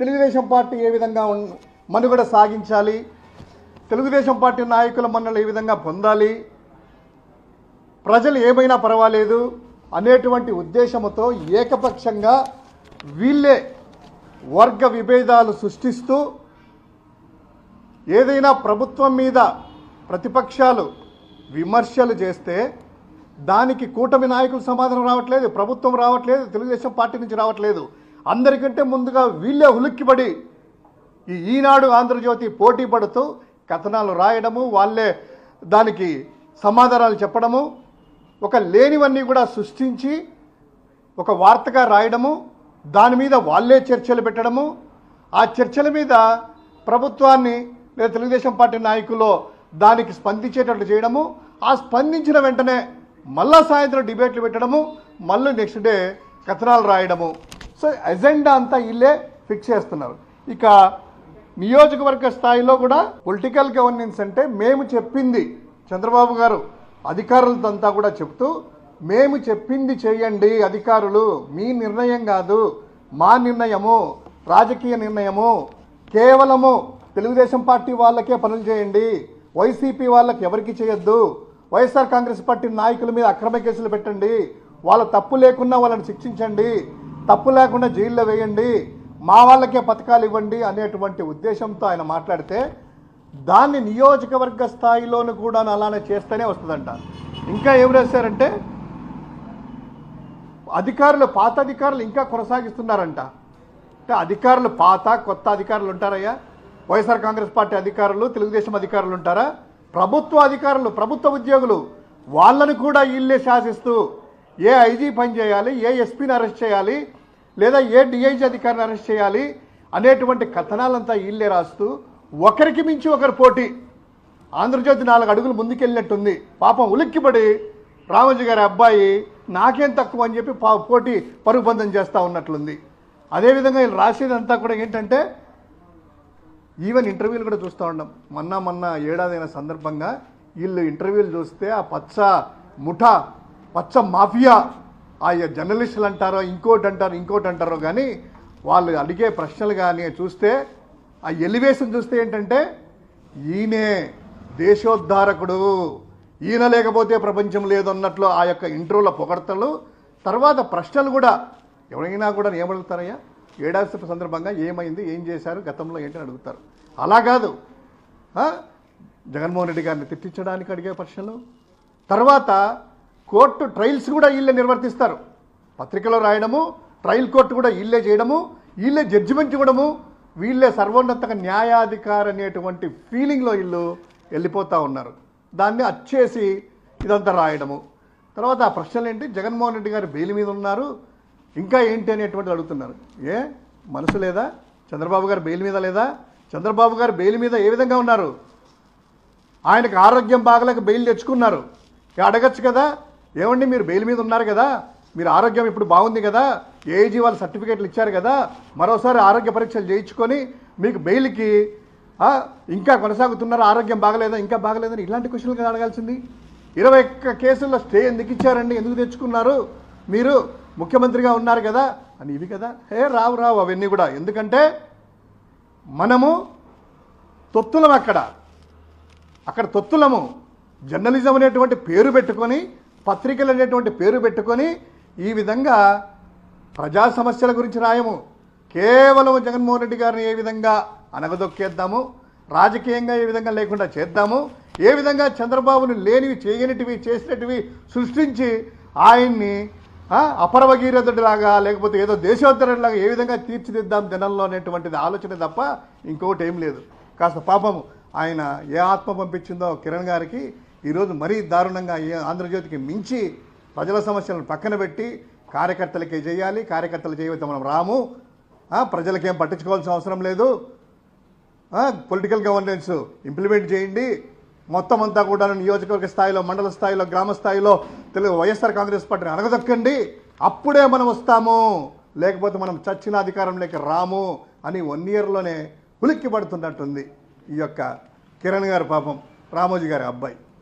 Telugu Desam party ఏ విధంగా మనుగడ సాగించాలి, తెలుగుదేశం పార్టీ నాయకుల మన్నలు ఏ విధంగా పొందాలి, ప్రజలు ఏమైనా పర్వాలేదు అనేటువంటి ఉద్దేశంతో ఏకపక్షంగా వీళ్ళే వర్గ విభేదాలు సృష్టిస్తూ ఏదైనా ప్రభుత్వం మీద ప్రతిపక్షాలు విమర్శలు చేస్తే దానికి కూటమి నాయకులు సమాధానం రావట్లేదు, ప్రభుత్వం రావట్లేదు, తెలుగుదేశం పార్టీ నుంచి రావట్లేదు. అందరికంటే ముందుగా వీళ్ళే ఉలిక్కిపడి ఈనాడు ఆంధ్రజ్యోతి పోటీ పడుతూ కథనాలు రాయడము, వాళ్ళే దానికి సమాధానాలు చెప్పడము, ఒక లేనివన్నీ కూడా సృష్టించి ఒక వార్తగా రాయడము, దాని మీద వాళ్ళే చర్చలు పెట్టడము, ఆ చర్చల మీద ప్రభుత్వాన్ని లేదా తెలుగుదేశం పార్టీ నాయకులు దానికి స్పందించేటట్లు చేయడము, ఆ స్పందించిన వెంటనే మళ్ళా సాయంత్రం డిబేట్లు పెట్టడము, మళ్ళీ నెక్స్ట్ డే కథనాలు రాయడము. సో ఎజెండా అంతా వీళ్ళే ఫిక్స్ చేస్తున్నారు. ఇక నియోజకవర్గ స్థాయిలో కూడా పొలిటికల్ గవర్నెన్స్ అంటే మేము చెప్పింది చంద్రబాబు గారు అధికారులతో అంతా కూడా చెప్తూ మేము చెప్పింది చేయండి అధికారులు, మీ నిర్ణయం కాదు మా నిర్ణయము, రాజకీయ నిర్ణయము, కేవలము తెలుగుదేశం పార్టీ వాళ్ళకే పనులు చేయండి, వైసీపీ వాళ్ళకి ఎవరికి చేయొద్దు, వైఎస్ఆర్ కాంగ్రెస్ పార్టీ నాయకుల మీద అక్రమ కేసులు పెట్టండి, వాళ్ళ తప్పు లేకున్నా వాళ్ళని శిక్షించండి, తప్పు లేకుండా జైల్లో వేయండి, మా వాళ్ళకే పథకాలు ఇవ్వండి అనేటువంటి ఉద్దేశంతో ఆయన మాట్లాడితే దాన్ని నియోజకవర్గ స్థాయిలోనూ కూడా అలానే చేస్తూనే వస్తుందంట. ఇంకా ఏం రాశారంటే అధికారులు, పాత అధికారులు ఇంకా కొనసాగిస్తున్నారంట. అంటే అధికారులు పాత కొత్త అధికారులు ఉంటారయ్యా, వైఎస్ఆర్ కాంగ్రెస్ పార్టీ అధికారులు, తెలుగుదేశం అధికారులు ఉంటారా? ప్రభుత్వ అధికారులు, ప్రభుత్వ ఉద్యోగులు, వాళ్ళని కూడా వీళ్ళే శాసిస్తూ ఏ ఐజీ పని చేయాలి, ఏ ఎస్పీని అరెస్ట్ చేయాలి, లేదా ఏ డిఐజీ అధికారిని అరెస్ట్ చేయాలి అనేటువంటి కథనాలంతా వీళ్ళే రాస్తూ ఒకరికి మించి ఒకరు పోటీ. ఆంధ్రజ్యోతి 4 అడుగులు ముందుకెళ్ళినట్టుంది. పాపం ఉలిక్కిపడి రామోజీ గారి అబ్బాయి నాకేం తక్కువ అని చెప్పి పోటీ పరుగుబంధం చేస్తూ ఉన్నట్లుంది. అదేవిధంగా వీళ్ళు రాసేదంతా కూడా ఏంటంటే ఈవెన్ ఇంటర్వ్యూలు కూడా చూస్తూ ఉన్నాం. మొన్న ఏడాదైన సందర్భంగా వీళ్ళు ఇంటర్వ్యూలు చూస్తే ఆ పచ్చ ముఠా, పచ్చ మాఫియా, ఆ జర్నలిస్టులు అంటారో ఇంకోటి అంటారో కానీ వాళ్ళు అడిగే ప్రశ్నలు కానీ చూస్తే ఆ ఎలివేషన్ చూస్తే ఏంటంటే ఈయనే దేశోద్ధారకుడు, ఈయన లేకపోతే ప్రపంచం లేదు అన్నట్లు ఆ యొక్క ఇంటర్వ్యూల పొగడతలు. తర్వాత ప్రశ్నలు కూడా ఎవరైనా కూడా ఏమడుగుతారయ్యా, ఏడాది సందర్భంగా ఏమైంది, ఏం చేశారు, గతంలో ఏంటని అడుగుతారు. అలా కాదు, జగన్మోహన్ రెడ్డి గారిని తిట్టించడానికి అడిగే ప్రశ్నలు. తర్వాత కోర్టు ట్రయల్స్ కూడా వీళ్ళే నిర్వర్తిస్తారు. పత్రికలో రాయడము, ట్రయల్ కోర్టు కూడా వీళ్ళే చేయడము, వీళ్ళే జడ్జిమెంట్ ఇవ్వడము, వీళ్ళే సర్వోన్నత న్యాయాధికారి అనేటువంటి ఫీలింగ్లో వీళ్ళు వెళ్ళిపోతూ ఉన్నారు. దాన్ని అచ్చేసి ఇదంతా రాయడము. తర్వాత ఆ ప్రశ్నలు ఏంటి, జగన్మోహన్ రెడ్డి గారు బెయిల్ మీద ఉన్నారు, ఇంకా ఏంటి అనేటువంటిది అడుగుతున్నారు. ఏ మనసు లేదా? చంద్రబాబు గారు బెయిల్ మీద లేదా? చంద్రబాబు గారు బెయిల్ మీద ఏ విధంగా ఉన్నారు? ఆయనకు ఆరోగ్యం బాగలేక బెయిల్ తెచ్చుకున్నారు. అడగచ్చు కదా, ఏమండి మీరు బెయిల్ మీద ఉన్నారు కదా, మీరు ఆరోగ్యం ఇప్పుడు బాగుంది కదా, ఏఐజీ వాళ్ళు సర్టిఫికేట్లు ఇచ్చారు కదా, మరోసారి ఆరోగ్య పరీక్షలు చేయించుకొని మీకు బెయిల్కి ఇంకా కొనసాగుతున్నారు, ఆరోగ్యం బాగలేదా, ఇంకా బాగలేదని ఇలాంటి క్వశ్చన్లు కదా అడగాల్సింది. 21 కేసుల్లో స్టే ఎందుకు ఇచ్చారండి, ఎందుకు తెచ్చుకున్నారు, మీరు ముఖ్యమంత్రిగా ఉన్నారు కదా అని ఇవి కదా. రావు అవన్నీ కూడా. ఎందుకంటే మనము తొత్తులం, అక్కడ తొత్తులము. జర్నలిజం అనేటువంటి పేరు పెట్టుకొని, పత్రికలు అనేటువంటి పేరు పెట్టుకొని ఈ విధంగా ప్రజా సమస్యల గురించి రాయము. కేవలం జగన్మోహన్ రెడ్డి గారిని ఏ విధంగా అనగదొక్కేద్దాము, రాజకీయంగా ఏ విధంగా లేకుండా చేద్దాము, ఏ విధంగా చంద్రబాబును లేనివి చేయనిటివి చేసినటివి సృష్టించి ఆయన్ని అపరభగీరథుడిలాగా లేకపోతే ఏదో దేశోత్తరుడిలాగా ఏ విధంగా తీర్చిదిద్దాం జనంలో అనేటువంటిది ఆలోచన తప్ప ఇంకొకటి ఏం లేదు. కాస్త పాపం ఆయన ఏ ఆత్మ పంపించిందో కిరణ్ గారికి ఈరోజు మరీ దారుణంగా ఆంధ్రజ్యోతికి మించి ప్రజల సమస్యలను పక్కన పెట్టి కార్యకర్తలకే చేయాలి, కార్యకర్తలు చేయవద్దు మనం రాము, ప్రజలకేం పట్టించుకోవాల్సిన అవసరం లేదు, పొలిటికల్ గవర్నెన్స్ ఇంప్లిమెంట్ చేయండి, మొత్తం అంతా కూడా నియోజకవర్గ స్థాయిలో, మండల స్థాయిలో, గ్రామ స్థాయిలో వైఎస్ఆర్ కాంగ్రెస్ పార్టీని అనగదొక్కండి, అప్పుడే మనం వస్తాము, లేకపోతే మనం చచ్చిన అధికారంలోకి రాము అని 1 ఇయర్లోనే ఉలిక్కి పడుతున్నట్టుంది ఈ యొక్క కిరణ్ గారు, పాపం రామోజీ గారి అబ్బాయి.